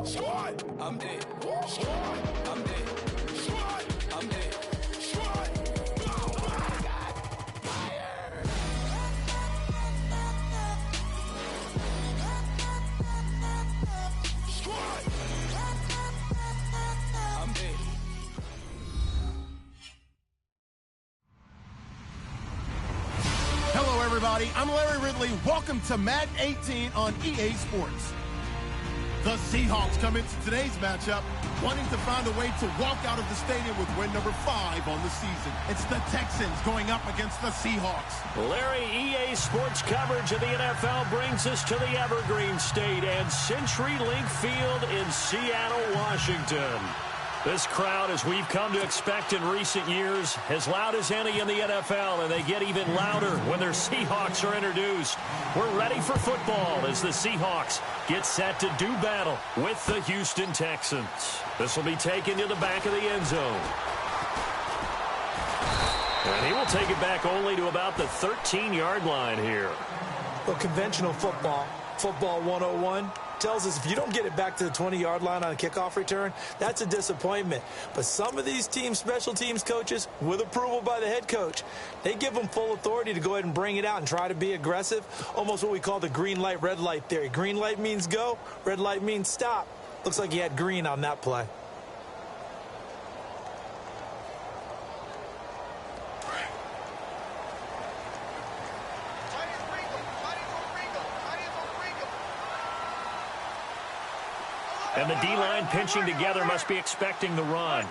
Squad, I'm dead. Squad, I'm dead. Squad, I'm dead. Squad. Oh my God. Fire. Squad. I'm dead. Hello, everybody. I'm Larry Ridley. Welcome to Madden 18 on EA Sports. The Seahawks come into today's matchup wanting to find a way to walk out of the stadium with win number 5 on the season. It's the Texans going up against the Seahawks. Larry, EA Sports coverage of the NFL brings us to the Evergreen State and CenturyLink Field in Seattle, Washington. This crowd, as we've come to expect in recent years, as loud as any in the NFL, and they get even louder when their Seahawks are introduced. We're ready for football as the Seahawks get set to do battle with the Houston Texans. This will be taken to the back of the end zone. And he will take it back only to about the 13-yard line here. Well, conventional football 101, tells us if you don't get it back to the 20-yard line on a kickoff return, that's a disappointment. But some of these teams, special teams coaches, with approval by the head coach, they give them full authority to go ahead and bring it out and try to be aggressive, almost what we call the green light, red light theory. Green light means go, red light means stop. Looks like he had green on that play. And the D-line pinching together must be expecting the run.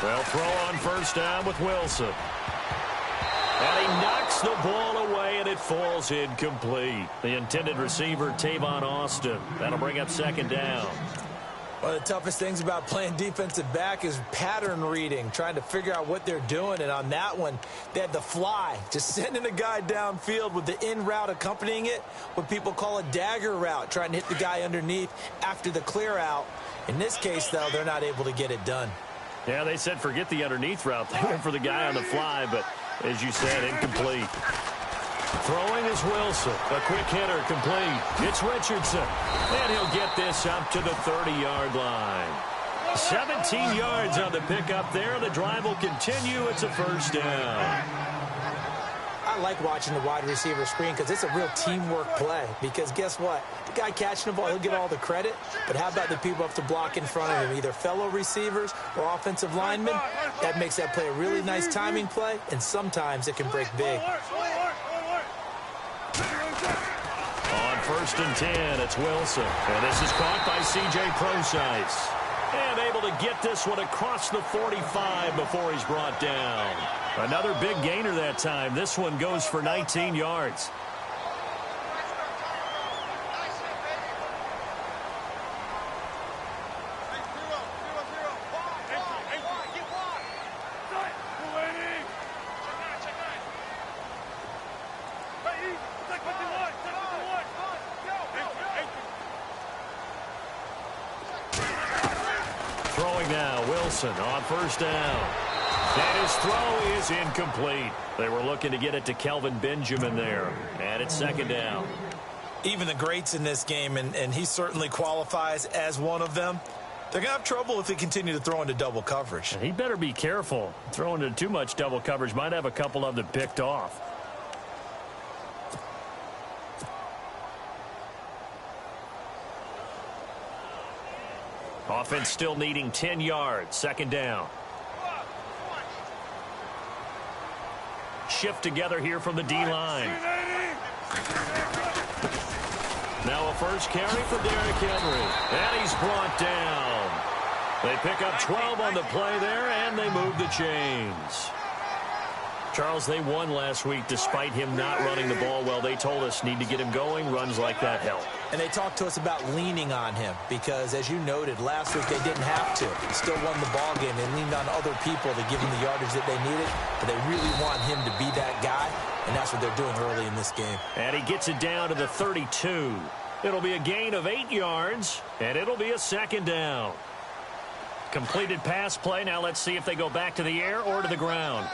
They'll throw on first down with Wilson. And he knocks the ball away, and it falls incomplete. The intended receiver, Tavon Austin. That'll bring up second down. One of the toughest things about playing defensive back is pattern reading, trying to figure out what they're doing. And on that one, they had the fly, just sending a guy downfield with the in route accompanying it, what people call a dagger route, trying to hit the guy underneath after the clear out. In this case, though, they're not able to get it done. Yeah, they said forget the underneath route. They went for the guy on the fly, but as you said, incomplete. Throwing is Wilson. A quick hitter, complete. It's Richardson. And he'll get this up to the 30-yard line. 17 yards on the pickup there. The drive will continue. It's a first down. I like watching the wide receiver screen because it's a real teamwork play. Because guess what? The guy catching the ball, he'll get all the credit. But how about the people up to block in front of him, either fellow receivers or offensive linemen? That makes that play a really nice timing play, and sometimes it can break big. On first and 10, it's Wilson. And this is caught by C.J. Procise. And able to get this one across the 45 before he's brought down. Another big gainer that time. This one goes for 19 yards. Throwing now, Wilson on first down. And his throw is incomplete. They were looking to get it to Kelvin Benjamin there. And it's second down. Even the greats in this game, and he certainly qualifies as one of them, they're going to have trouble if they continue to throw into double coverage. And he better be careful. Throwing into too much double coverage might have a couple of them picked off. Offense still needing 10 yards. Second down. Shift together here from the D-line. Now a first carry for Derrick Henry. And he's brought down. They pick up 12 on the play there, and they move the chains. Charles, they won last week despite him not running the ball well. They told us need to get him going. Runs like that help. And they talked to us about leaning on him because, as you noted, last week they didn't have to. Still won the ball game. They leaned on other people to give them the yardage that they needed, but they really want him to be that guy, and that's what they're doing early in this game. And he gets it down to the 32. It'll be a gain of 8 yards, and it'll be a second down. Completed pass play. Now let's see if they go back to the air or to the ground.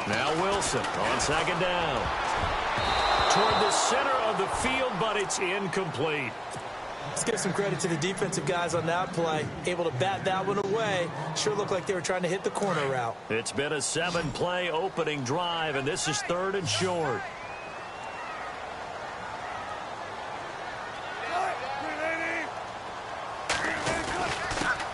Now Wilson on second down. Toward the center of the field, but it's incomplete. Let's give some credit to the defensive guys on that play. Able to bat that one away. Sure looked like they were trying to hit the corner route. It's been a 7-play opening drive, and this is 3rd and short.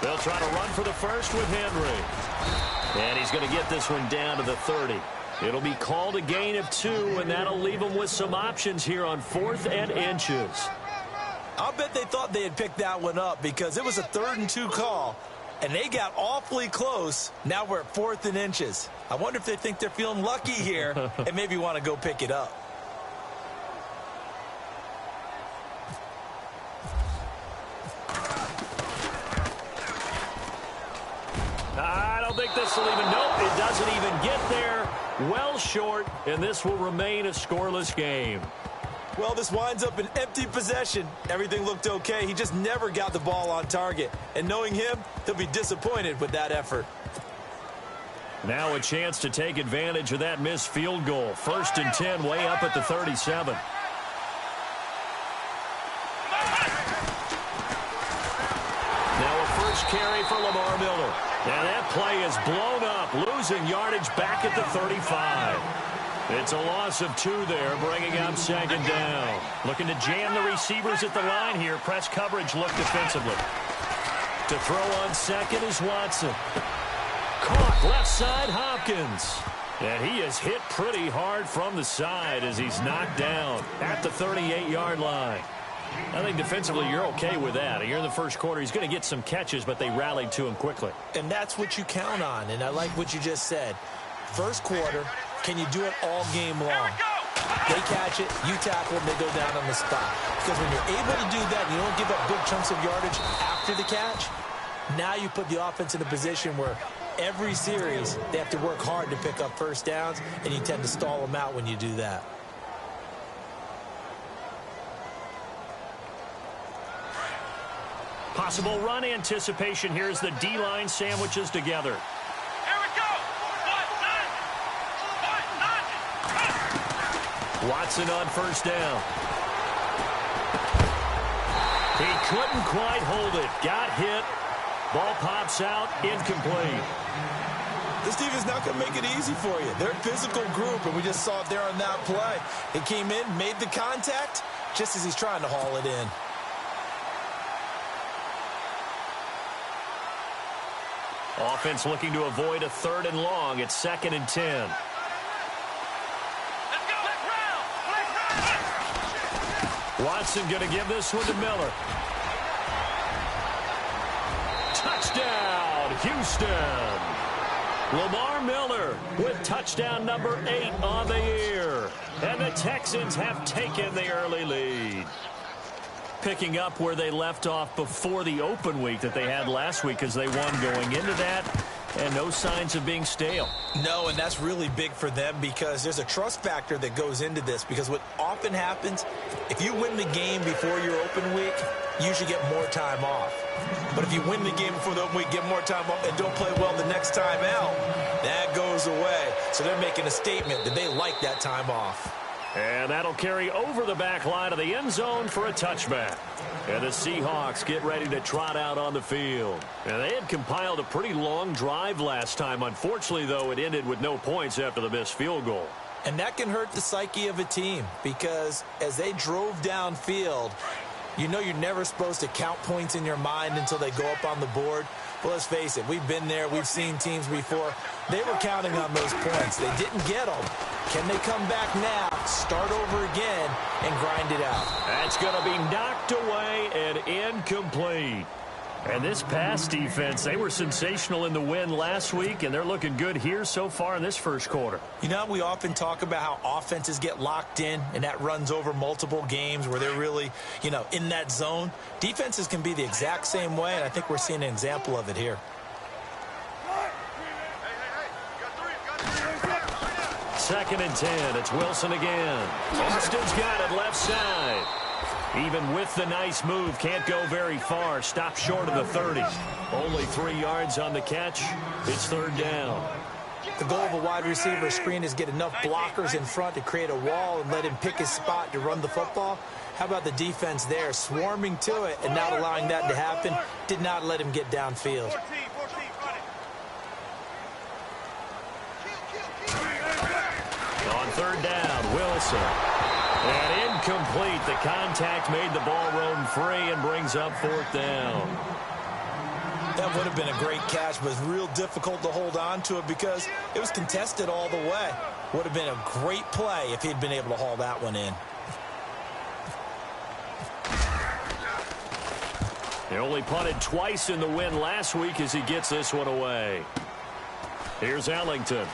They'll try to run for the first with Henry. And he's going to get this one down to the 30. It'll be called a gain of 2, and that'll leave them with some options here on 4th and inches. I'll bet they thought they had picked that one up because it was a 3rd and 2 call, and they got awfully close. Now we're at 4th and inches. I wonder if they think they're feeling lucky here and maybe want to go pick it up. I don't think this will even, nope, it doesn't even get there. Well short, and this will remain a scoreless game. Well, this winds up an empty possession. Everything looked okay. He just never got the ball on target. And knowing him, he'll be disappointed with that effort. Now a chance to take advantage of that missed field goal. 1st and 10, way up at the 37. Now a first carry for Lamar Miller. And that play is blown up, losing yardage back at the 35. It's a loss of 2 there, bringing up 2nd down. Looking to jam the receivers at the line here. Press coverage look defensively. To throw on 2nd is Watson. Caught left side, Hopkins. And he is hit pretty hard from the side as he's knocked down at the 38-yard line. I think defensively you're okay with that. Here in the first quarter, he's going to get some catches, but they rallied to him quickly. And that's what you count on, and I like what you just said. First quarter, can you do it all game long? They catch it, you tackle them, they go down on the spot. Because when you're able to do that and you don't give up big chunks of yardage after the catch, now you put the offense in a position where every series they have to work hard to pick up first downs, and you tend to stall them out when you do that. Possible run anticipation here as the D-line sandwiches together. Watson on first down. He couldn't quite hold it. Got hit. Ball pops out. Incomplete. This defense not going to make it easy for you. They're a physical group, and we just saw it there on that play. He came in, made the contact, just as he's trying to haul it in. Offense looking to avoid a 3rd and long. It's 2nd and 10. Watson going to give this one to Miller. Touchdown, Houston. Lamar Miller with touchdown number 8 on the year. And the Texans have taken the early lead. Picking up where they left off before the open week that they had last week as they won going into that. And no signs of being stale. No, and that's really big for them because there's a trust factor that goes into this. Because what often happens, if you win the game before your open week, you usually get more time off. But if you win the game before the open week, get more time off, and don't play well the next time out, that goes away. So they're making a statement that they like that time off. And that'll carry over the back line of the end zone for a touchback. And the Seahawks get ready to trot out on the field. And they had compiled a pretty long drive last time. Unfortunately, though, it ended with no points after the missed field goal. And that can hurt the psyche of a team because as they drove downfield, you know you're never supposed to count points in your mind until they go up on the board. Well, let's face it, we've been there. We've seen teams before. They were counting on those points. They didn't get them. Can they come back now, start over again, and grind it out? That's going to be knocked away and incomplete. And this pass defense, they were sensational in the win last week, and they're looking good here so far in this first quarter. You know, we often talk about how offenses get locked in, and that runs over multiple games where they're really, in that zone. Defenses can be the exact same way, and I think we're seeing an example of it here. Second and 10. It's Wilson again. Austin's got it left side. Even with the nice move, can't go very far. Stop short of the 30. Only 3 yards on the catch. It's third down. The goal of a wide receiver screen is get enough blockers in front to create a wall and let him pick his spot to run the football. How about the defense there, swarming to it and not allowing that to happen? Did not let him get downfield. On third down, Wilson. And incomplete. The contact made the ball roam free and brings up fourth down. That would have been a great catch, but it's real difficult to hold on to it because it was contested all the way. Would have been a great play if he'd been able to haul that one in. He only punted twice in the win last week as he gets this one away. Here's Ellington.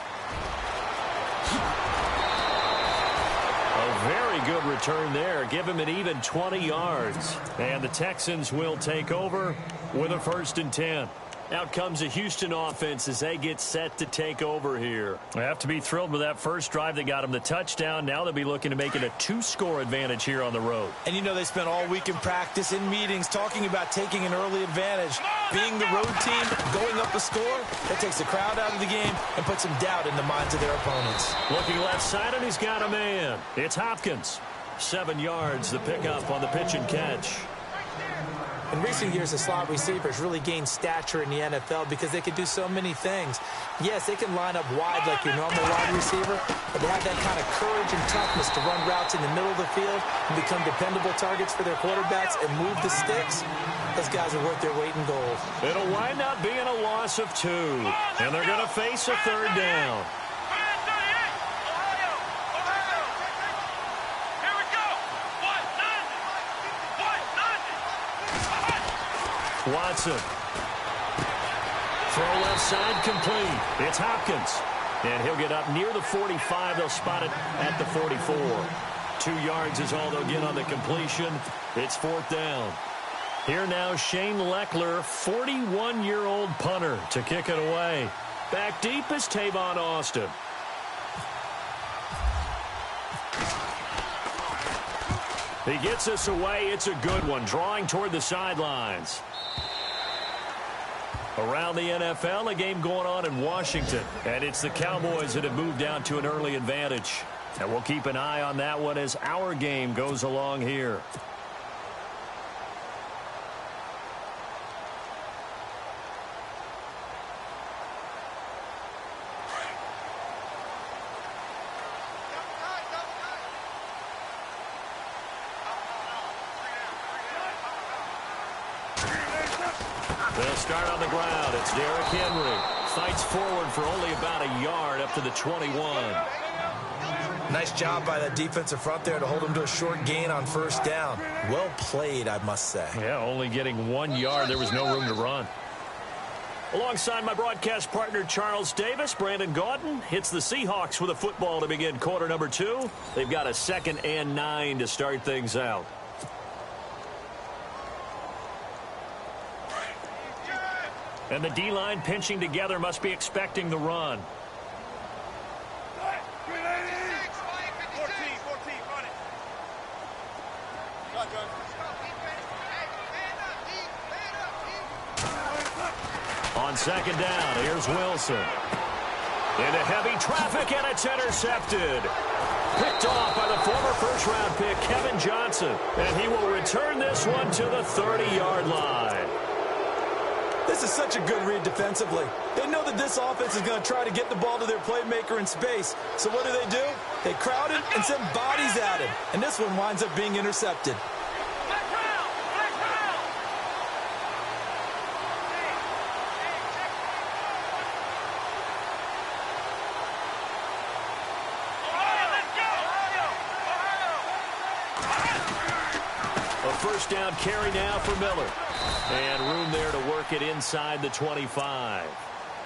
A very good return there. Give him an even 20 yards. And the Texans will take over with a 1st and 10. Out comes the Houston offense as they get set to take over here. They have to be thrilled with that first drive that got them the touchdown. Now they'll be looking to make it a 2-score advantage here on the road. And you know they spent all week in practice, in meetings, talking about taking an early advantage. Being the road team, going up a score, that takes the crowd out of the game and puts some doubt in the minds of their opponents. Looking left side, and he's got a man. It's Hopkins. 7 yards, the pickup on the pitch and catch. In recent years, the slot receivers really gained stature in the NFL because they can do so many things. Yes, they can line up wide like your normal wide receiver, but they have that kind of courage and toughness to run routes in the middle of the field and become dependable targets for their quarterbacks and move the sticks. Those guys are worth their weight in gold. It'll wind up being a loss of 2, and they're going to face a third down. Watson. Throw left side complete. It's Hopkins. And he'll get up near the 45. They'll spot it at the 44. 2 yards is all they'll get on the completion. It's 4th down. Here now, Shane Leckler, 41-year-old punter, to kick it away. Back deep is Tavon Austin. He gets this away. It's a good one, drawing toward the sidelines. Around the NFL, a game going on in Washington. And it's the Cowboys that have moved down to an early advantage. And we'll keep an eye on that one as our game goes along here. They'll start on the ground. It's Derrick Henry. Fights forward for only about a yard up to the 21. Nice job by that defensive front there to hold him to a short gain on 1st down. Well played, I must say. Yeah, only getting 1 yard. There was no room to run. Alongside my broadcast partner, Charles Davis, Brandon Gaudin hits the Seahawks with a football to begin quarter number 2. They've got a 2nd and 9 to start things out. And the D-line pinching together, must be expecting the run. On 2nd down, here's Wilson. Into heavy traffic, and it's intercepted. Picked off by the former first-round pick, Kevin Johnson. And he will return this one to the 30-yard line. This is such a good read defensively. They know that this offense is going to try to get the ball to their playmaker in space. So what do? They crowd him and send bodies at him. And this one winds up being intercepted. A first down carry now for Miller. And room there to work it inside the 25.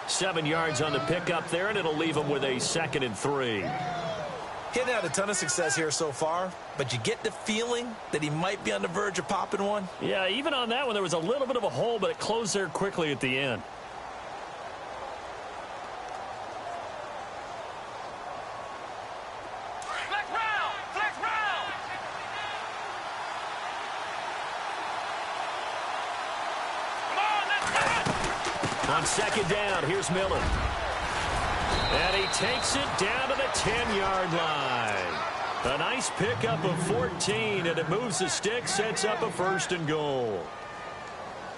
7 yards on the pickup there, and it'll leave him with a 2nd and 3. He hadn't had a ton of success here so far, but you get the feeling that he might be on the verge of popping one. Yeah, even on that one, there was a little bit of a hole, but it closed there quickly at the end. On second down, here's Miller. And he takes it down to the 10-yard line. A nice pickup of 14, and it moves the stick, sets up a 1st and goal.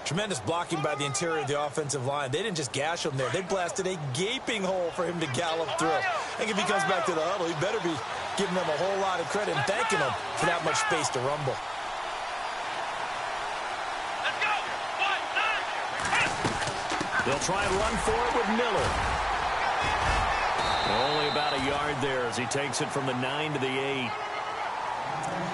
Tremendous blocking by the interior of the offensive line. They didn't just gash him there. They blasted a gaping hole for him to gallop through. I think if he comes back to the huddle, he better be giving them a whole lot of credit and thanking them for that much space to rumble. They'll try and run for it with Miller. Only about a yard there as he takes it from the 9 to the 8.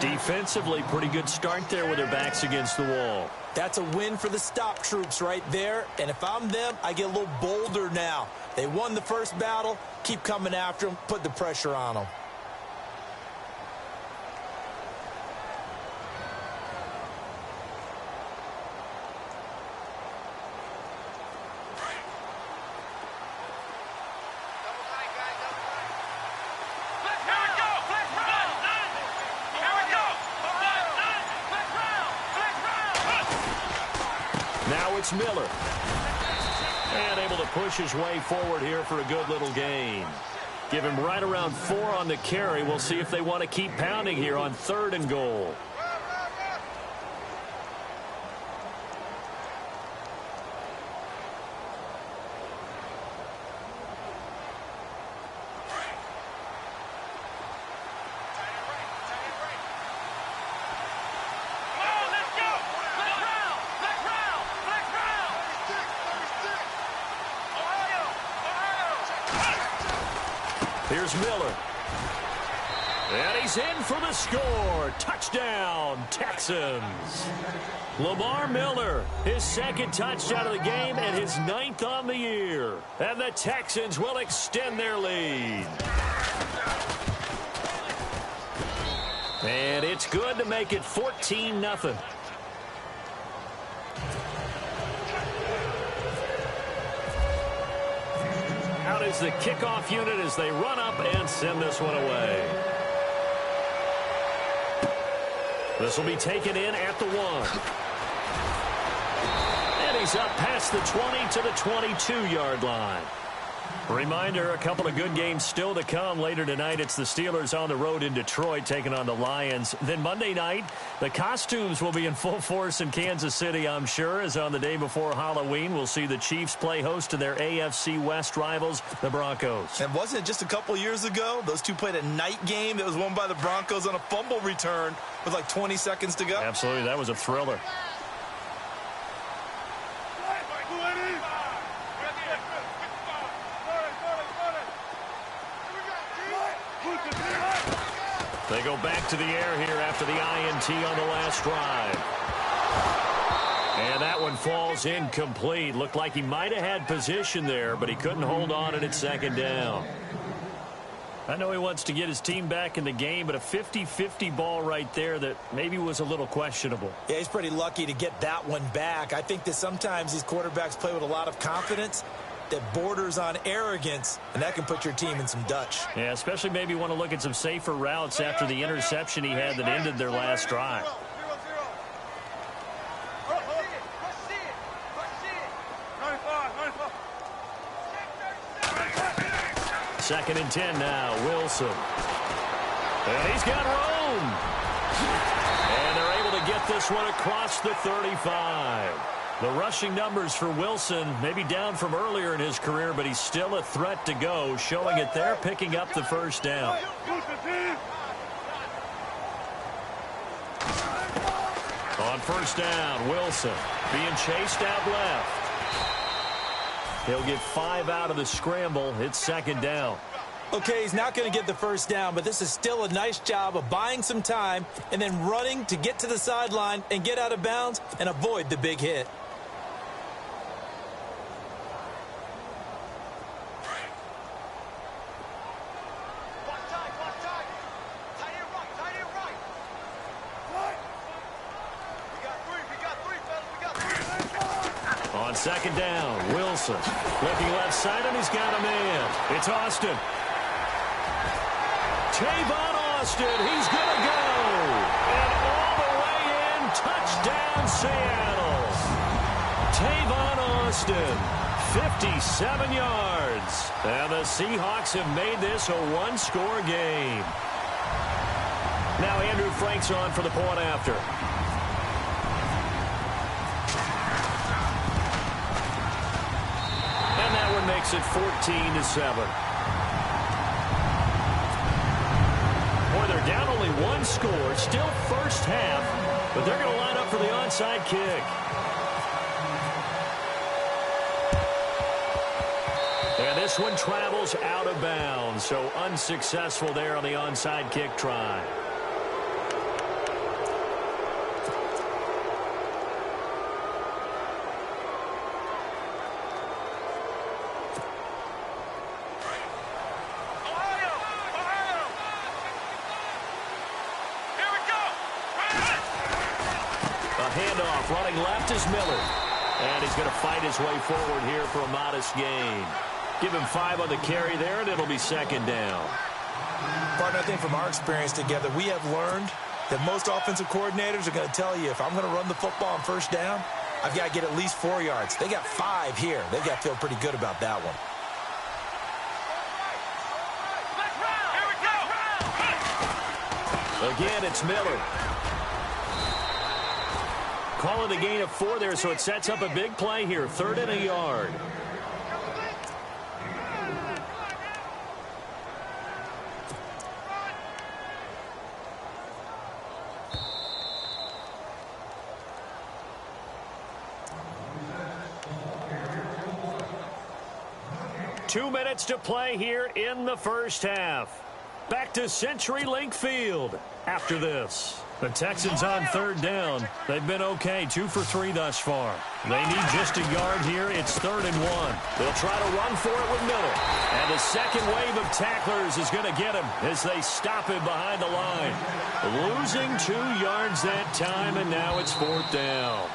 Defensively, pretty good start there with their backs against the wall. That's a win for the stop troops right there. And if I'm them, I get a little bolder now. They won the first battle. Keep coming after them. Put the pressure on them. Now it's Miller. And able to push his way forward here for a good little gain. Give him right around 4 on the carry. We'll see if they want to keep pounding here on 3rd and goal. Here's Miller. And he's in for the score. Touchdown, Texans. Lamar Miller, his 2nd touchdown of the game and his 9th on the year. And the Texans will extend their lead. And it's good to make it 14-0. Out is the kickoff unit as they run up and send this one away. This will be taken in at the 1. And he's up past the 20 to the 22-yard line. Reminder, a couple of good games still to come. Later tonight, it's the Steelers on the road in Detroit taking on the Lions. Then Monday night, the costumes will be in full force in Kansas City, I'm sure, as on the day before Halloween, we'll see the Chiefs play host to their AFC West rivals, the Broncos. And wasn't it just a couple years ago, those two played a night game that was won by the Broncos on a fumble return with like 20 seconds to go? Absolutely, that was a thriller. They go back to the air here after the INT on the last drive. And that one falls incomplete. Looked like he might have had position there, but he couldn't hold on at 2nd down. I know he wants to get his team back in the game, but a 50-50 ball right there that maybe was a little questionable. Yeah, he's pretty lucky to get that one back. I think that sometimes these quarterbacks play with a lot of confidence that borders on arrogance, and that can put your team in some Dutch. Yeah, especially maybe want to look at some safer routes after the interception he had that ended their last drive. 2nd and 10 now, Wilson. And he's got room. And they're able to get this one across the 35. The rushing numbers for Wilson maybe down from earlier in his career, but he's still a threat to go, showing it there, picking up the 1st down. On 1st down, Wilson being chased out left. He'll get 5 out of the scramble. It's 2nd down. Okay, he's not going to get the 1st down, but this is still a nice job of buying some time and then running to get to the sideline and get out of bounds and avoid the big hit. On 2nd down, Wilson looking left side, and he's got a man. It's Austin. Tavon Austin, he's going to go. And all the way in, touchdown Seattle. Tavon Austin, 57 yards. And the Seahawks have made this a one-score game. Now Andrew Frank's on for the point after. And that one makes it 14-7. Boy, they're down only one score, still first half, but they're going to line up for the onside kick. And this one travels out of bounds, so unsuccessful there on the onside kick try. Handoff, running left is Miller. And he's going to fight his way forward here for a modest gain. Give him 5 on the carry there, and it'll be second down. Partner, I think from our experience together, we have learned that most offensive coordinators are going to tell you, if I'm going to run the football on first down, I've got to get at least 4 yards. They got 5 here. They've got to feel pretty good about that one. Again, it's Miller. Call it a gain of 4 there, so it sets up a big play here. 3rd and a yard. Two minutes to play here in the first half. Back to CenturyLink Field after this. The Texans on 3rd down. They've been okay, 2 for 3 thus far. They need just a yard here. It's 3rd and 1. They'll try to run for it with Miller. And the second wave of tacklers is going to get him as they stop him behind the line. Losing 2 yards that time, and now it's 4th down.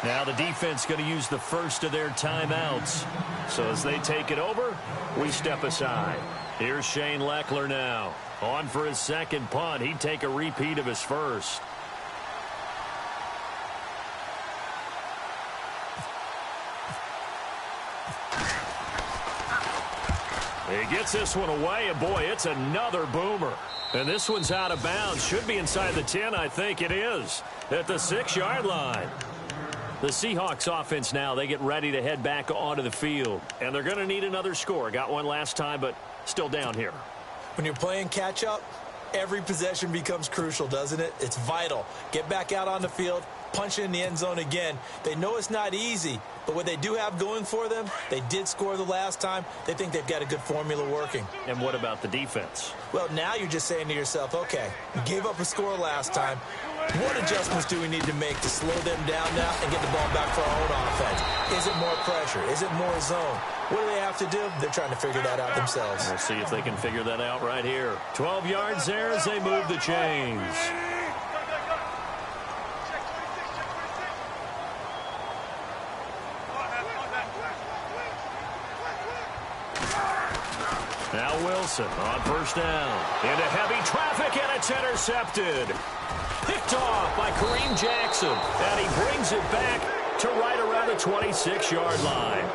Now the defense going to use the first of their timeouts. So as they take it over, we step aside. Here's Shane Leckler now. On for his second punt. He'd take a repeat of his first. He gets this one away, and boy, it's another boomer. And this one's out of bounds. Should be inside the 10, I think it is. At the 6-yard line. The Seahawks offense now, they get ready to head back onto the field. And they're going to need another score. Got one last time, but still down here. When you're playing catch-up, every possession becomes crucial, doesn't it? It's vital. Get back out on the field, punch it in the end zone again. They know it's not easy, but what they do have going for them, they did score the last time. They think they've got a good formula working. And what about the defense? Well, now you're just saying to yourself, okay, we gave up a score last time. What adjustments do we need to make to slow them down now and get the ball back for our own offense? Is it more pressure? Is it more zone? What do they have to do? They're trying to figure that out themselves. We'll see if they can figure that out right here. 12 yards there as they move the chains. Now Wilson on first down. Into heavy traffic, and it's intercepted. Picked off by Kareem Jackson. And he brings it back to right around the 26-yard line.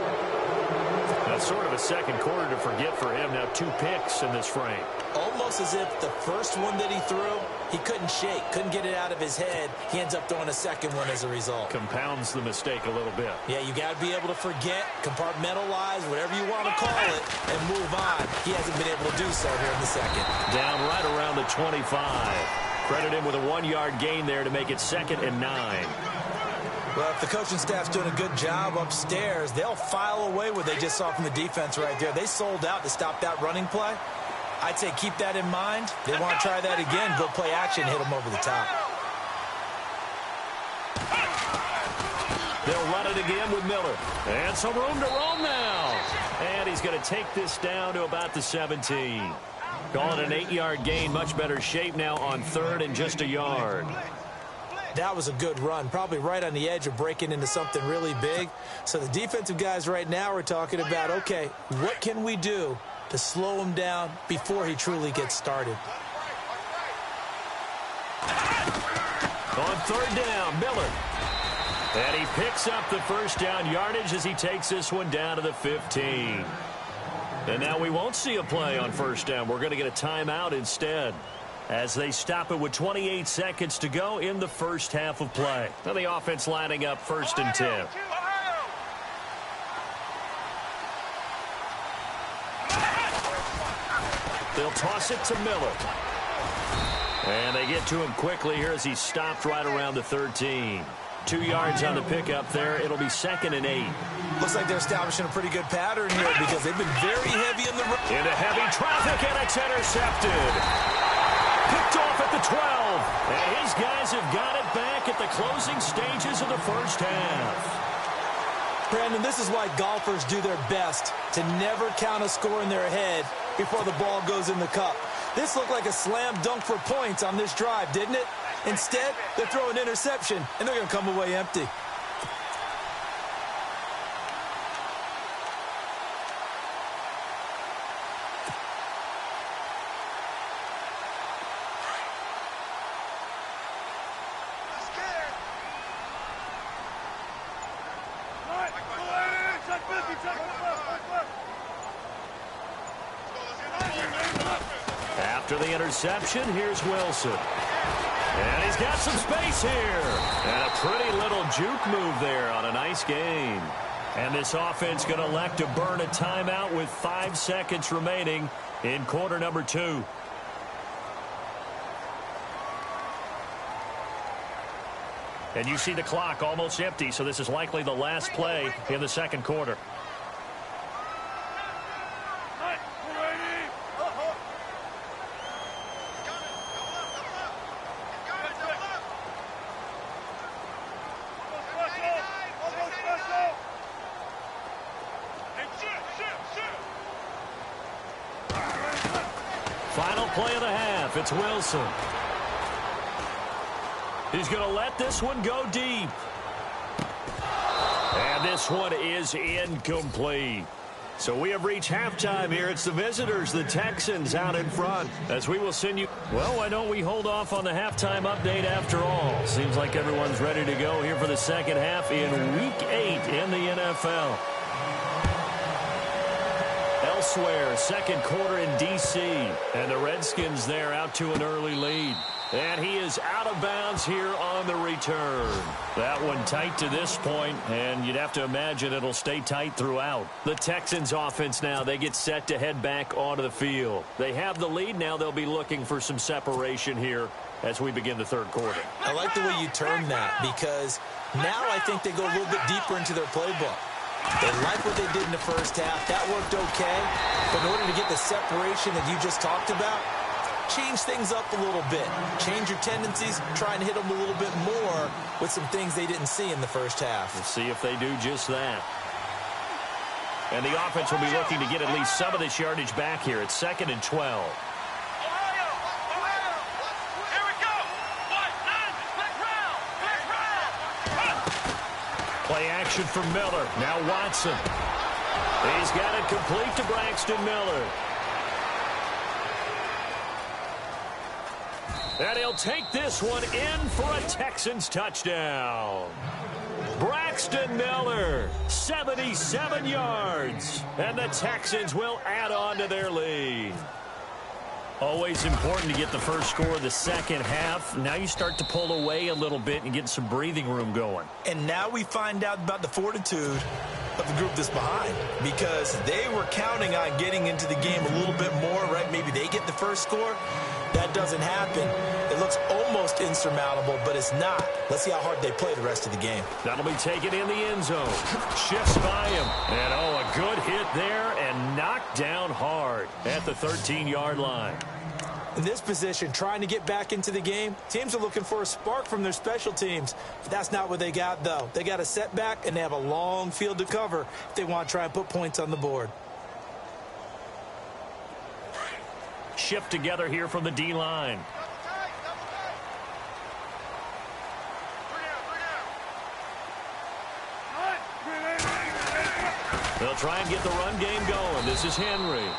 That's sort of a second quarter to forget for him. Now 2 picks in this frame. Almost as if the first one that he threw, he couldn't shake, couldn't get it out of his head. He ends up throwing a second one as a result. Compounds the mistake a little bit. Yeah, you got to be able to forget, compartmentalize, whatever you want to call it, and move on. He hasn't been able to do so here in the second. Down right around the 25. Credit him with a 1-yard gain there to make it 2nd and 9. Well, if the coaching staff's doing a good job upstairs, they'll file away what they just saw from the defense right there. They sold out to stop that running play. I'd say keep that in mind. They want to try that again, go play action, hit them over the top. They'll run it again with Miller. And some room to roam now. And he's going to take this down to about the 17. Calling an 8-yard gain, much better shape now on 3rd and just a yard. That was a good run, probably right on the edge of breaking into something really big. So the defensive guys right now are talking about, okay, what can we do to slow him down before he truly gets started? On 3rd down, Miller. And he picks up the first down yardage as he takes this one down to the 15. And now we won't see a play on first down. We're going to get a timeout instead, as they stop it with 28 seconds to go in the first half of play. Now the offense lining up 1st and 10. They'll toss it to Miller. And they get to him quickly here as he's stopped right around the 13. 2 yards on the pickup there. It'll be 2nd and 8. Looks like they're establishing a pretty good pattern here because they've been very heavy in the run. Into heavy traffic, and it's intercepted. Picked off at the 12. And his guys have got it back at the closing stages of the first half. Brandon, this is why golfers do their best to never count a score in their head before the ball goes in the cup. This looked like a slam dunk for points on this drive, didn't it? Instead, they're throwing interception, and they're going to come away empty. After the interception, here's Wilson. And he's got some space here. And a pretty little juke move there on a nice gain. And this offense going to elect to burn a timeout with 5 seconds remaining in quarter number 2. And you see the clock almost empty, so this is likely the last play in the second quarter. Final play of the half. It's Wilson. He's going to let this one go deep. And this one is incomplete. So we have reached halftime here. It's the visitors, the Texans, out in front. As we will send you... Well, why don't we hold off on the halftime update after all? Seems like everyone's ready to go here for the second half in Week 8 in the NFL. Elsewhere, second quarter in D.C. And the Redskins there out to an early lead. And he is out of bounds here on the return. That one tight to this point, and you'd have to imagine it'll stay tight throughout. The Texans offense now, they get set to head back onto the field. They have the lead now. They'll be looking for some separation here as we begin the third quarter. I like the way you term that because now I think they go a little bit deeper into their playbook. They like what they did in the first half. That worked okay. But in order to get the separation that you just talked about, change things up a little bit. Change your tendencies. Try and hit them a little bit more with some things they didn't see in the first half. We'll see if they do just that. And the offense will be looking to get at least some of this yardage back here. It's 2nd and 12. Play action for Miller. Now Watson. He's got it complete to Braxton Miller. And he'll take this one in for a Texans touchdown. Braxton Miller, 77 yards. And the Texans will add on to their lead. Always important to get the first score of the second half. Now you start to pull away a little bit and get some breathing room going. And now we find out about the fortitude of the group that's behind, because they were counting on getting into the game a little bit more, right? Maybe they get the first score. That doesn't happen. It looks almost insurmountable, but it's not. Let's see how hard they play the rest of the game. That'll be taken in the end zone. Shifts by him. And, oh, a good hit there and knocked down hard at the 13-yard line. In this position, trying to get back into the game, teams are looking for a spark from their special teams. But that's not what they got, though. They got a setback, and they have a long field to cover if they want to try and put points on the board. Shift together here from the D-line. They'll try and get the run game going. This is Henry.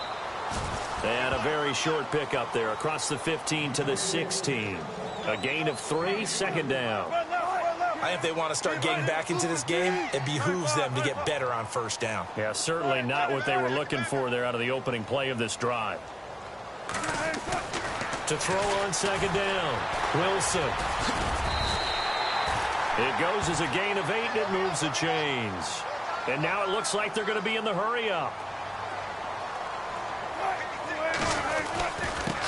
And a very short pickup there across the 15 to the 16. A gain of 3, second down. I think if they want to start getting back into this game, it behooves them to get better on first down. Yeah, certainly not what they were looking for there out of the opening play of this drive. To throw on second down, Wilson. It goes as a gain of 8, and it moves the chains. And now it looks like they're going to be in the hurry-up.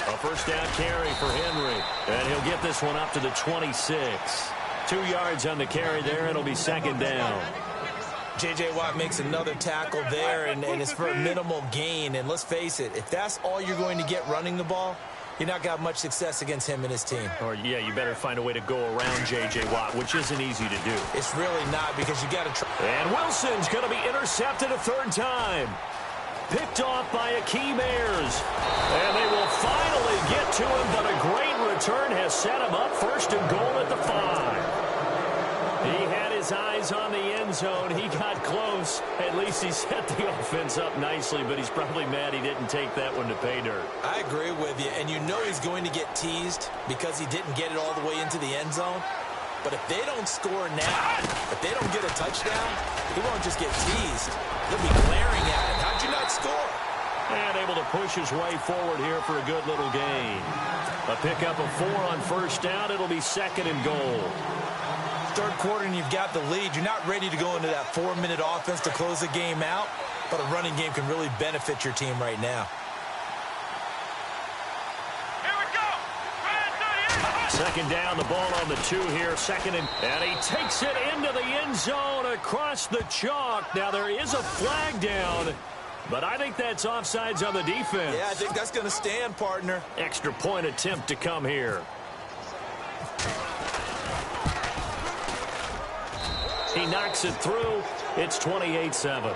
A first down carry for Henry. And he'll get this one up to the 26. 2 yards on the carry there. It'll be second down. J.J. Watt makes another tackle there, and it's for a minimal gain. And let's face it, if that's all you're going to get running the ball, you're not going to have much success against him and his team. Or, yeah, you better find a way to go around J.J. Watt, which isn't easy to do. It's really not, because you got to try. And Wilson's going to be intercepted a third time. Picked off by Akeem Ayers. And they will finally get to him, but a great return has set him up first and goal at the 5. He had his eyes on the end zone. He got close. At least he set the offense up nicely, but he's probably mad he didn't take that one to pay dirt. I agree with you, and you know he's going to get teased because he didn't get it all the way into the end zone. But if they don't score now, if they don't get a touchdown, he won't just get teased. They'll be glaring at him. How'd you not score? And able to push his way forward here for a good little gain. A pickup of 4 on first down. It'll be second and goal. Third quarter and you've got the lead. You're not ready to go into that 4-minute offense to close the game out, but a running game can really benefit your team right now. Second down, the ball on the 2 here. Second and he takes it into the end zone across the chalk. Now there is a flag down, but I think that's offsides on the defense. Yeah, I think that's going to stand, partner. Extra point attempt to come here. He knocks it through. It's 28-7.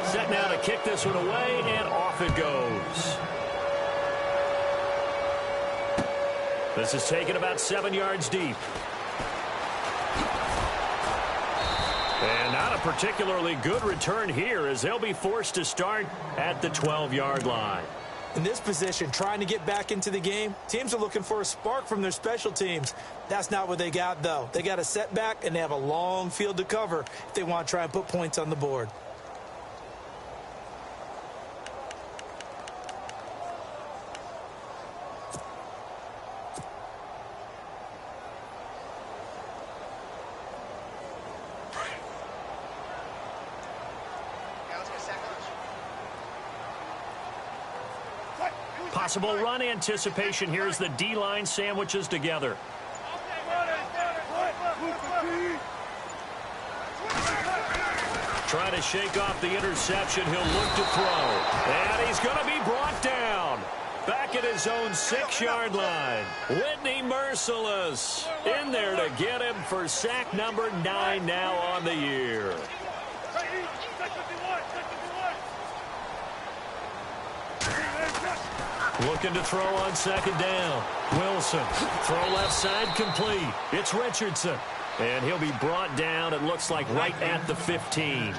Set now to kick this one away, and off it goes. This is taken about 7 yards deep. And not a particularly good return here, as they'll be forced to start at the 12-yard line. In this position, trying to get back into the game, teams are looking for a spark from their special teams. That's not what they got, though. They got a setback, and they have a long field to cover if they want to try and put points on the board. Possible run anticipation here as the D-line sandwiches together. Trying to shake off the interception. He'll look to throw. And he's going to be brought down. Back at his own 6-yard line. Whitney Merciless in there to get him for sack number 9 now on the year. Looking to throw on second down. Wilson. Throw left side complete. It's Richardson. And he'll be brought down, it looks like, right at the 15.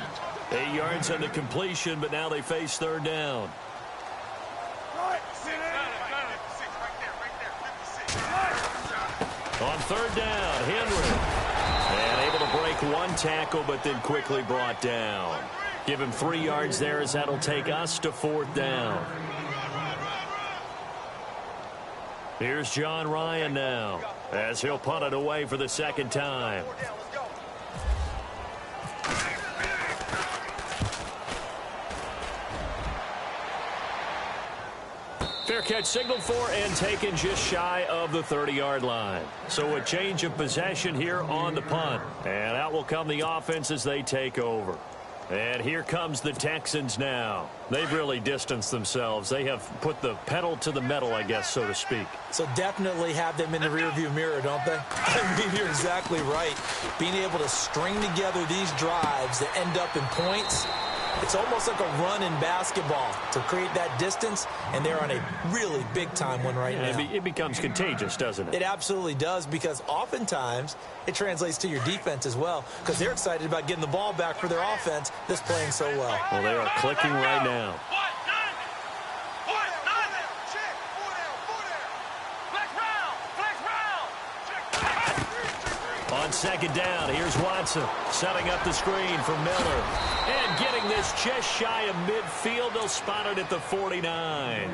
8 yards on the completion, but now they face third down. On third down, Henry. And able to break one tackle, but then quickly brought down. Give him 3 yards there, as that'll take us to fourth down. Here's John Ryan now, as he'll punt it away for the second time. Fair catch signaled for and taken just shy of the 30-yard line. So a change of possession here on the punt. And out will come the offense as they take over. And here comes the Texans now. They've really distanced themselves. They have put the pedal to the metal, I guess, so to speak. So definitely have them in the rearview mirror, don't they? I mean, you're exactly right. Being able to string together these drives that end up in points, it's almost like a run in basketball to create that distance, and they're on a really big-time one right now. It becomes contagious, doesn't it? It absolutely does, because oftentimes it translates to your defense as well, because they're excited about getting the ball back for their offense that's playing so well. Well, they are clicking right now. on second down. Here's Watson setting up the screen for Miller. And getting this just shy of midfield. They'll spot it at the 49.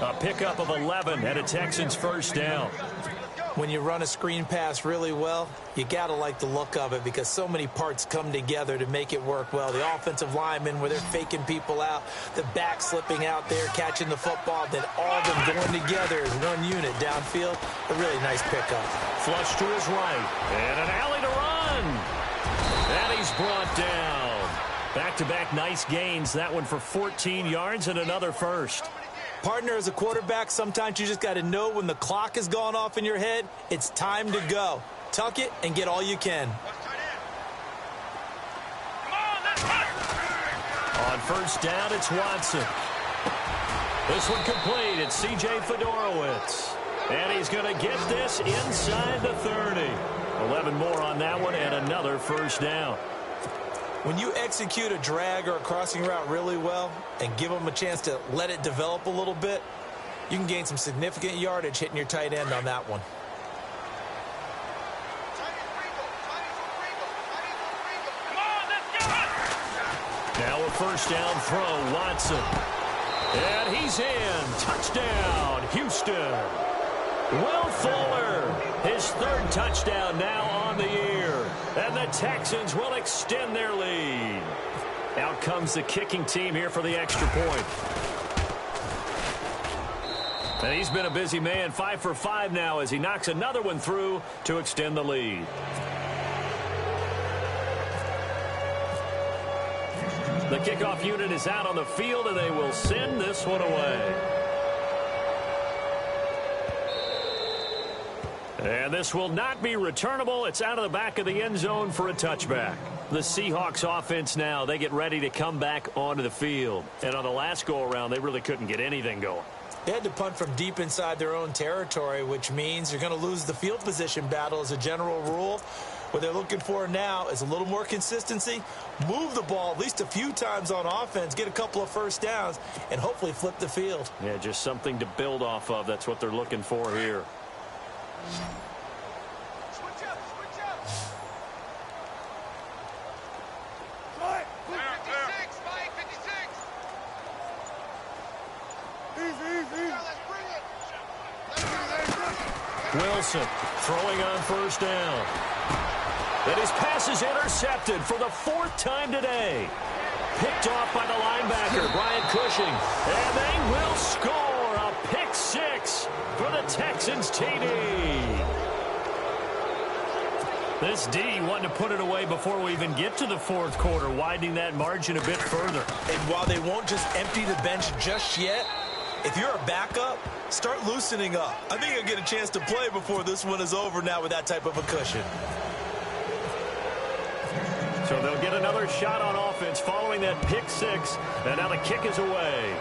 A pickup of 11 and a Texans first down. When you run a screen pass really well, you got to like the look of it because so many parts come together to make it work well. The offensive linemen where they're faking people out, the back slipping out there, catching the football, then all of them going together as one unit downfield. A really nice pickup. Flush to his right. And an alley to run. And he's brought down. Back-to-back nice gains. That one for 14 yards and another first. Partner, as a quarterback, sometimes you just got to know when the clock has gone off in your head, it's time to go. Tuck it and get all you can. On first down, it's Watson. This one complete. It's C.J. Fedorowicz. And he's going to get this inside the 30. 11 more on that one and another first down. When you execute a drag or a crossing route really well and give them a chance to let it develop a little bit, you can gain some significant yardage hitting your tight end on that one. Now a first down throw, Watson. And he's in. Touchdown, Houston. Will Fuller, his third touchdown now on the year. And the Texans will extend their lead. Out comes the kicking team here for the extra point. And he's been a busy man, 5 for 5 now as he knocks another one through to extend the lead. The kickoff unit is out on the field, and they will send this one away. And this will not be returnable. It's out of the back of the end zone for a touchback. The Seahawks offense now, they get ready to come back onto the field. And on the last go-around, they really couldn't get anything going. They had to punt from deep inside their own territory, which means you're going to lose the field position battle as a general rule. What they're looking for now is a little more consistency, move the ball at least a few times on offense, get a couple of first downs, and hopefully flip the field. Yeah, just something to build off of. That's what they're looking for here. Switch up, switch up. 56, Mike, 56. Wilson throwing on first down. And his pass is intercepted for the 4th time today. Picked off by the linebacker, Brian Cushing. And they will score a pick 6 for the Texans TD. This D wanting to put it away before we even get to the 4th quarter, widening that margin a bit further. And while they won't just empty the bench just yet, if you're a backup, start loosening up. I think you'll get a chance to play before this one is over now with that type of a cushion. So they'll get another shot on offense following that pick 6. And now the kick is away.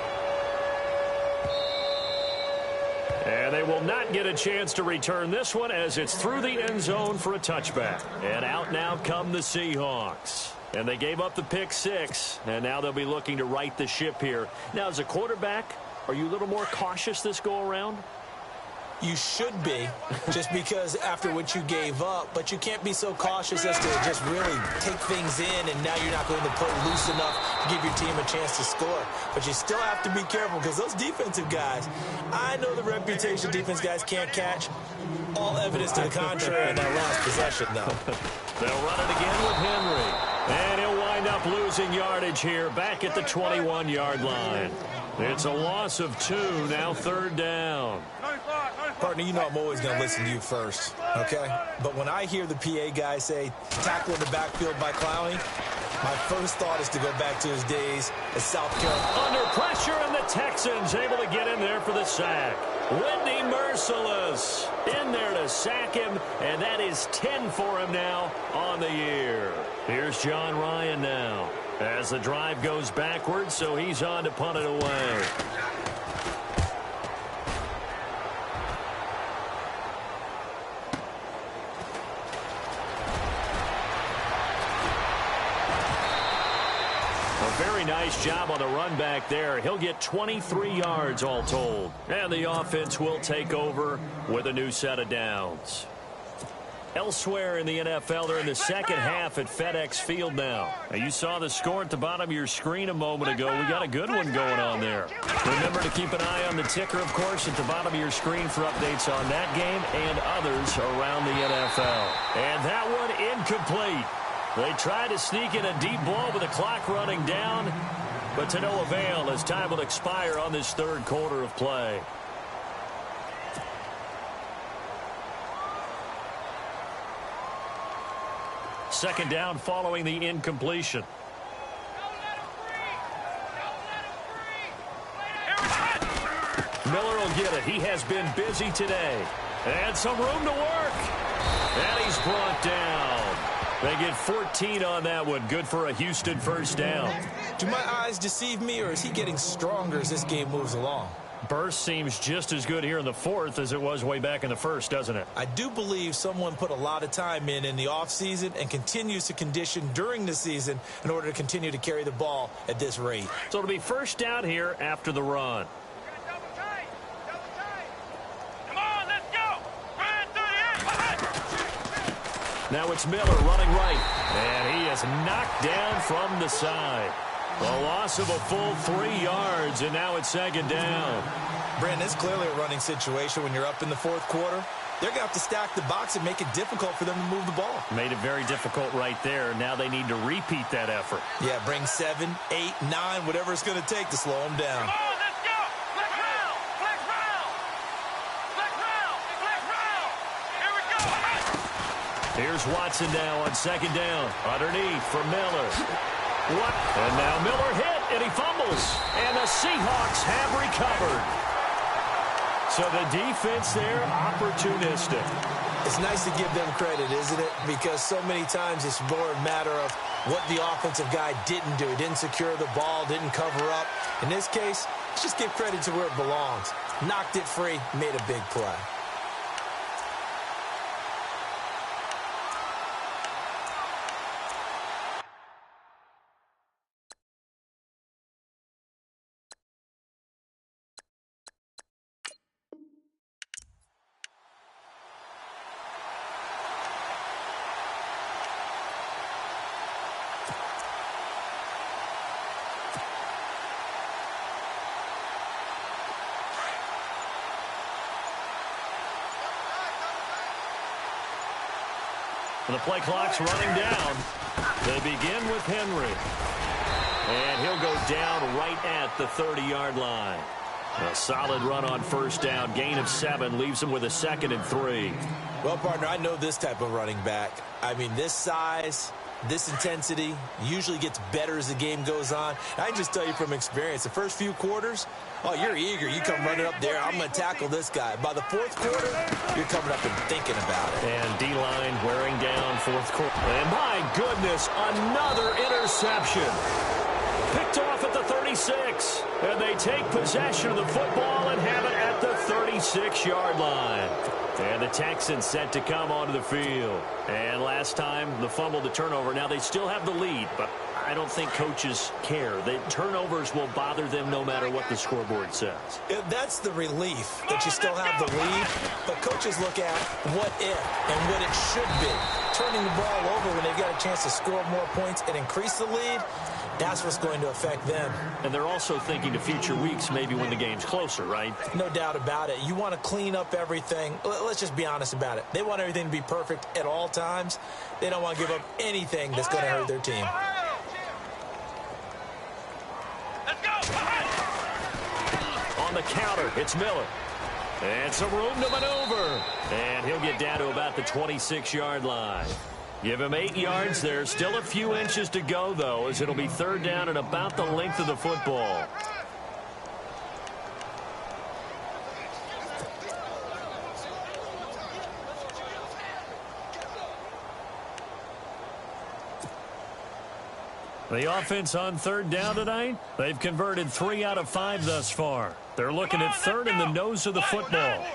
And they will not get a chance to return this one as it's through the end zone for a touchback. And out now come the Seahawks. And they gave up the pick 6. And now they'll be looking to right the ship here. Now, as a quarterback, are you a little more cautious this go-around? You should be, just because after what you gave up, but you can't be so cautious as to just really take things in, and now you're not going to play loose enough to give your team a chance to score. But you still have to be careful because those defensive guys, I know the reputation defense guys can't catch. All evidence to the contrary in that last possession, though. They'll run it again with Henry. And he'll wind up losing yardage here back at the 21-yard line. It's a loss of 2, now 3rd down. Partner, you know I'm always going to listen to you first, okay? But when I hear the PA guy say, tackle in the backfield by Clowney, my first thought is to go back to his days at South Carolina. Under pressure, and the Texans able to get in there for the sack. Whitney Merciless in there to sack him, and that is 10 for him now on the year. Here's John Ryan now as the drive goes backwards, so he's on to punt it away. Very nice job on the run back there. He'll get 23 yards all told. And the offense will take over with a new set of downs. Elsewhere in the NFL, they're in the second half at FedEx Field now. You saw the score at the bottom of your screen a moment ago. We got a good one going on there. Remember to keep an eye on the ticker, of course, at the bottom of your screen for updates on that game and others around the NFL. And that one incomplete. They tried to sneak in a deep ball with the clock running down, but to no avail as time will expire on this third quarter of play. Second down following the incompletion. Miller will get it. He has been busy today. And some room to work. And he's brought down. They get 14 on that one. Good for a Houston first down. Do my eyes deceive me, or is he getting stronger as this game moves along? Burst seems just as good here in the fourth as it was way back in the first, doesn't it? I do believe someone put a lot of time in the offseason and continues to condition during the season in order to continue to carry the ball at this rate. So it'll be first down here after the run. Come on, let's go. Now it's Miller running right. And he is knocked down from the side. A loss of a full 3 yards, and now it's second down. Brandon, it's clearly a running situation when you're up in the fourth quarter. They're going to have to stack the box and make it difficult for them to move the ball. Made it very difficult right there. Now they need to repeat that effort. Yeah, bring 7, 8, 9, whatever it's going to take to slow them down. Come on, let's go. Flex round. Flex round. Flex round. Flex round. Here we go. Here's Watson now on second down. Underneath for Miller. What? And now Miller hit, and he fumbles. And the Seahawks have recovered. So the defense there, opportunistic. It's nice to give them credit, isn't it? Because so many times it's more a matter of what the offensive guy didn't do. Didn't secure the ball, didn't cover up. In this case, let's just give credit to where it belongs. Knocked it free, made a big play. The play clock's running down. They begin with Henry. And he'll go down right at the 30-yard line. A solid run on first down. Gain of 7 leaves him with a 2nd and 3. Well, partner, I know this type of running back. I mean, this size, this intensity usually gets better as the game goes on. I can just tell you from experience, the first few quarters, oh, you're eager. You come running up there. I'm going to tackle this guy. By the fourth quarter, you're coming up and thinking about it. And D-line wearing down fourth quarter. And my goodness, another interception. Picked off at the 36. And they take possession of the football and have it at the 36-yard line. And the Texans set to come onto the field. And last time, the fumble to turnover. Now they still have the lead, but I don't think coaches care. The turnovers will bother them no matter what the scoreboard says. That's the relief that you still have the lead, but coaches look at what if and what it should be. Turning the ball over when they've got a chance to score more points and increase the lead, that's what's going to affect them. And they're also thinking to future weeks, maybe when the game's closer, right? No doubt about it. You want to clean up everything. Let's just be honest about it. They want everything to be perfect at all times. They don't want to give up anything that's going to hurt their team. Let's go. On the counter, it's Miller. And some room to maneuver. And he'll get down to about the 26-yard line. Give him 8 yards there. Still a few inches to go, though, as it'll be third down and about the length of the football. The offense on third down tonight, they've converted 3 out of 5 thus far. They're looking at third in the nose of the football.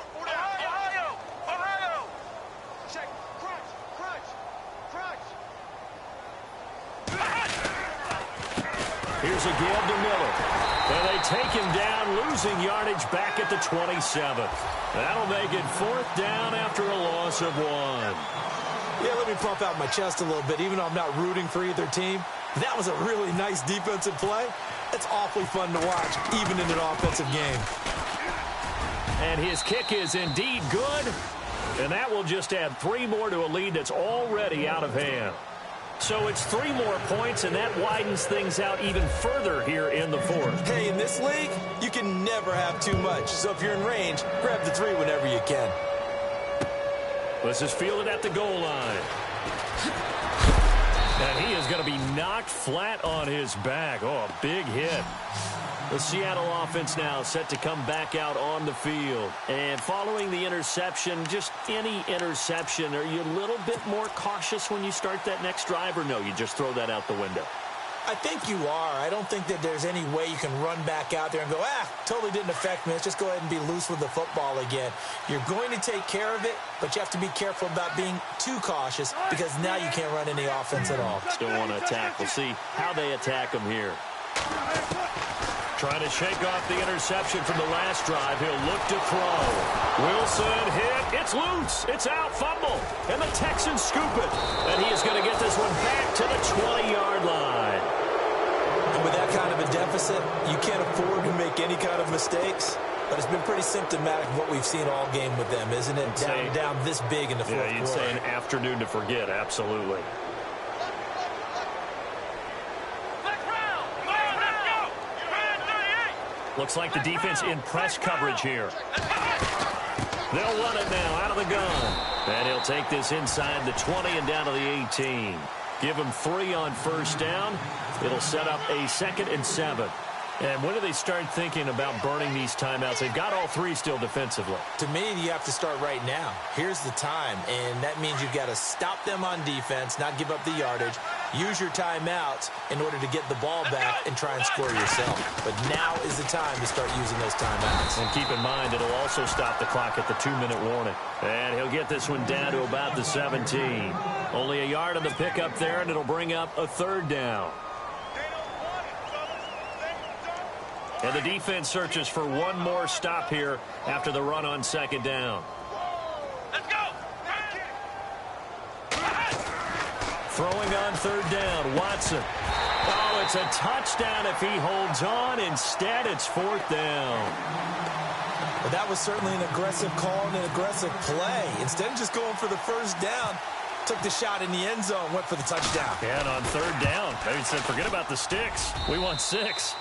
Here's a give to Miller. And they take him down, losing yardage back at the 27th. That'll make it fourth down after a loss of 1. Yeah, let me pump out my chest a little bit, even though I'm not rooting for either team. That was a really nice defensive play. It's awfully fun to watch, even in an offensive game. And his kick is indeed good. And that will just add 3 more to a lead that's already out of hand. So it's 3 more points, and that widens things out even further here in the fourth. Hey, in this league, you can never have too much. So if you're in range, grab the 3 whenever you can. This is fielded at the goal line. And he is going to be knocked flat on his back. Oh, a big hit. The Seattle offense now set to come back out on the field. And following the interception, just any interception, are you a little bit more cautious when you start that next drive, or no, you just throw that out the window? I think you are. I don't think that there's any way you can run back out there and go, totally didn't affect me. Let's just go ahead and be loose with the football again. You're going to take care of it, but you have to be careful about being too cautious because now you can't run any offense at all. Still want to attack. We'll see how they attack him here. Trying to shake off the interception from the last drive. He'll look to throw. Wilson hit. It's loose. It's out. Fumble. And the Texans scoop it. And he is going to get this one back to the 20-yard line. And with that kind of a deficit, you can't afford to make any kind of mistakes. But it's been pretty symptomatic of what we've seen all game with them, isn't it? Down this big in the fourth quarter. Yeah, you'd say an afternoon to forget. Absolutely. Looks like the defense in press coverage here. They'll run it now out of the gun. And he'll take this inside the 20 and down to the 18. Give him 3 on first down. It'll set up a 2nd and 7. And when do they start thinking about burning these timeouts? They've got all 3 still defensively. To me, you have to start right now. Here's the time, and that means you've got to stop them on defense, not give up the yardage, use your timeouts in order to get the ball back and try and score yourself. But now is the time to start using those timeouts. And keep in mind, it'll also stop the clock at the 2-minute warning. And he'll get this one down to about the 17. Only a yard on the pickup there, and it'll bring up a 3rd down. And the defense searches for one more stop here after the run on 2nd down. Let's go. Throwing on 3rd down, Watson. Oh, it's a touchdown if he holds on. Instead, it's 4th down. Well, that was certainly an aggressive call and an aggressive play. Instead of just going for the 1st down, took the shot in the end zone, went for the touchdown. And on 3rd down, they said, forget about the sticks. We want 6.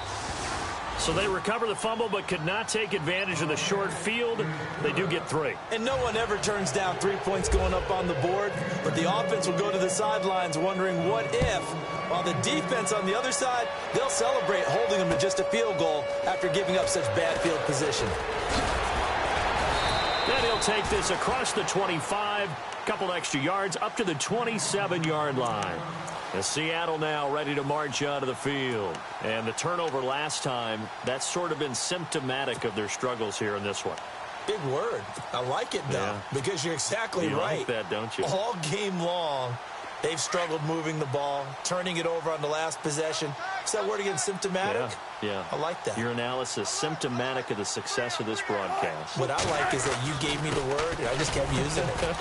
So they recover the fumble but could not take advantage of the short field. They do get 3. And no one ever turns down 3 points going up on the board, but the offense will go to the sidelines wondering what if, while the defense on the other side, they'll celebrate holding them to just a field goal after giving up such bad field position. Then he'll take this across the 25, couple extra yards up to the 27-yard line. And Seattle now ready to march out of the field. And the turnover last time, that's sort of been symptomatic of their struggles here in this one. Big word. I like it, though, because you're exactly right. You like that, don't you? All game long, they've struggled moving the ball, turning it over on the last possession. Is that word again, symptomatic? Yeah. I like that. Your analysis, symptomatic of the success of this broadcast. What I like is that you gave me the word, and I just kept using it.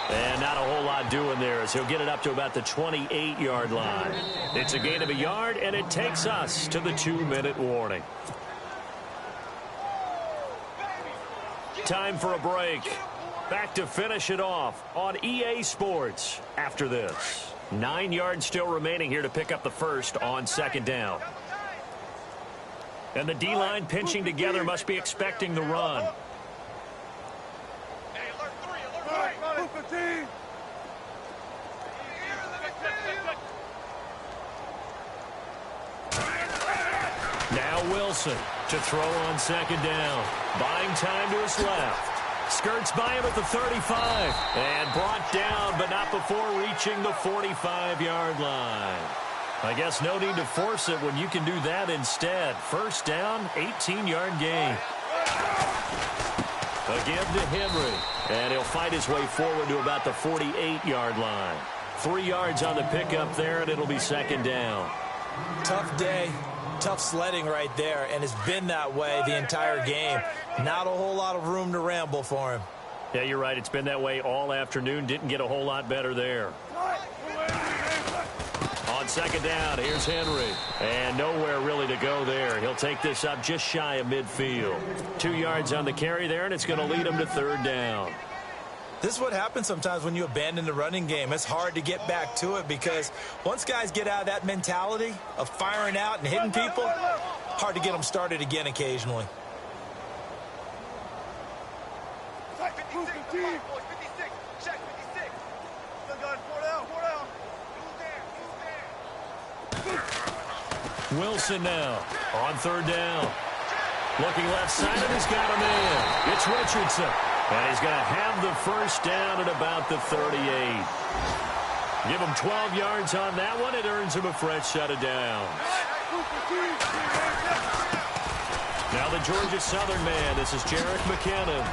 And not a whole lot doing there as he'll get it up to about the 28-yard line. It's a gain of a yard, and it takes us to the 2-minute warning. Time for a break. Back to finish it off on EA Sports after this. 9 yards still remaining here to pick up the first on 2nd down. And the D-line pinching together must be expecting the run. Now Wilson to throw on 2nd down. Buying time to his left. Skirts by him at the 35. And brought down, but not before reaching the 45-yard line. I guess no need to force it when you can do that instead. 1st down, 18-yard gain. A give to Henry. And he'll fight his way forward to about the 48-yard line. 3 yards on the pickup there, and it'll be 2nd down. Tough day. Tough sledding right there, and it's been that way the entire game. Not a whole lot of room to ramble for him. Yeah, you're right. It's been that way all afternoon. Didn't get a whole lot better there. On second down, here's Henry. And nowhere really to go there. He'll take this up just shy of midfield. 2 yards on the carry there, and it's going to lead him to third down. This is what happens sometimes when you abandon the running game. It's hard to get back to it because once guys get out of that mentality of firing out and hitting people, hard to get them started again occasionally. 56, 56, check 56. Still got 4 down, 4 down. Move there. Wilson now on third down. Looking left side, and he's got a man. It's Richardson. And he's going to have the first down at about the 38. Give him 12 yards on that one. It earns him a fresh set of downs. Now the Georgia Southern man. This is Jerick McKinnon.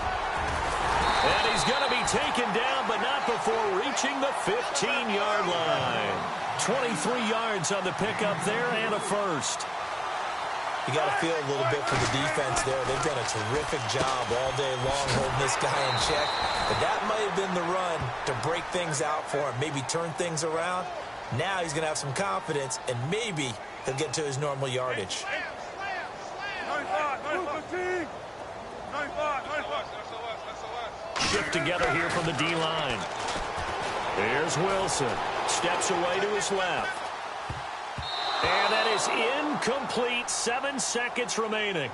And he's going to be taken down, but not before reaching the 15-yard line. 23 yards on the pickup there and a first. You got to feel a little bit for the defense there. They've done a terrific job all day long holding this guy in check. But that might have been the run to break things out for him, maybe turn things around. Now he's going to have some confidence, and maybe he'll get to his normal yardage. Shift together here from the D-line. Here's Wilson. Steps away to his left. And that is incomplete. 7 seconds remaining.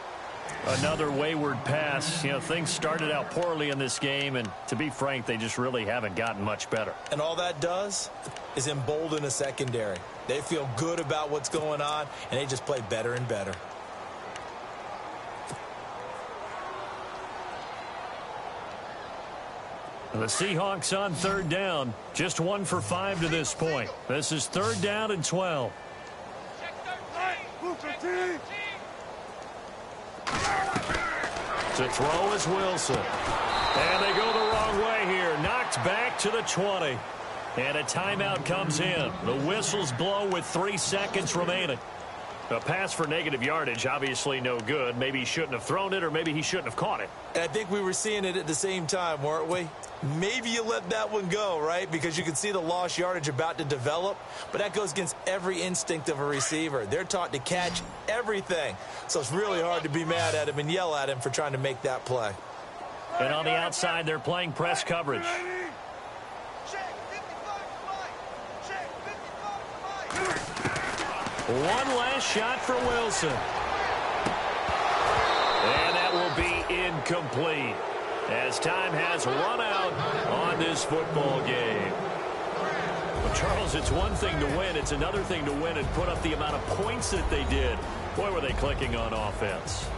Another wayward pass. You know, things started out poorly in this game, and to be frank, they just really haven't gotten much better. And all that does is embolden a secondary. They feel good about what's going on, and they just play better and better. The Seahawks on third down. Just 1 for 5 to this point. This is third down and 12. To throw is Wilson. And they go the wrong way here. Knocked back to the 20. And a timeout comes in. The whistles blow with 3 seconds remaining. A pass for negative yardage, obviously no good. Maybe he shouldn't have thrown it, or maybe he shouldn't have caught it. And I think we were seeing it at the same time, weren't we? Maybe you let that one go, right? Because you can see the lost yardage about to develop. But that goes against every instinct of a receiver. They're taught to catch everything. So it's really hard to be mad at him and yell at him for trying to make that play. And on the outside, they're playing press coverage. One last shot for Wilson. And that will be incomplete as time has run out on this football game. Well, Charles, it's one thing to win. It's another thing to win and put up the amount of points that they did. Boy, were they clicking on offense.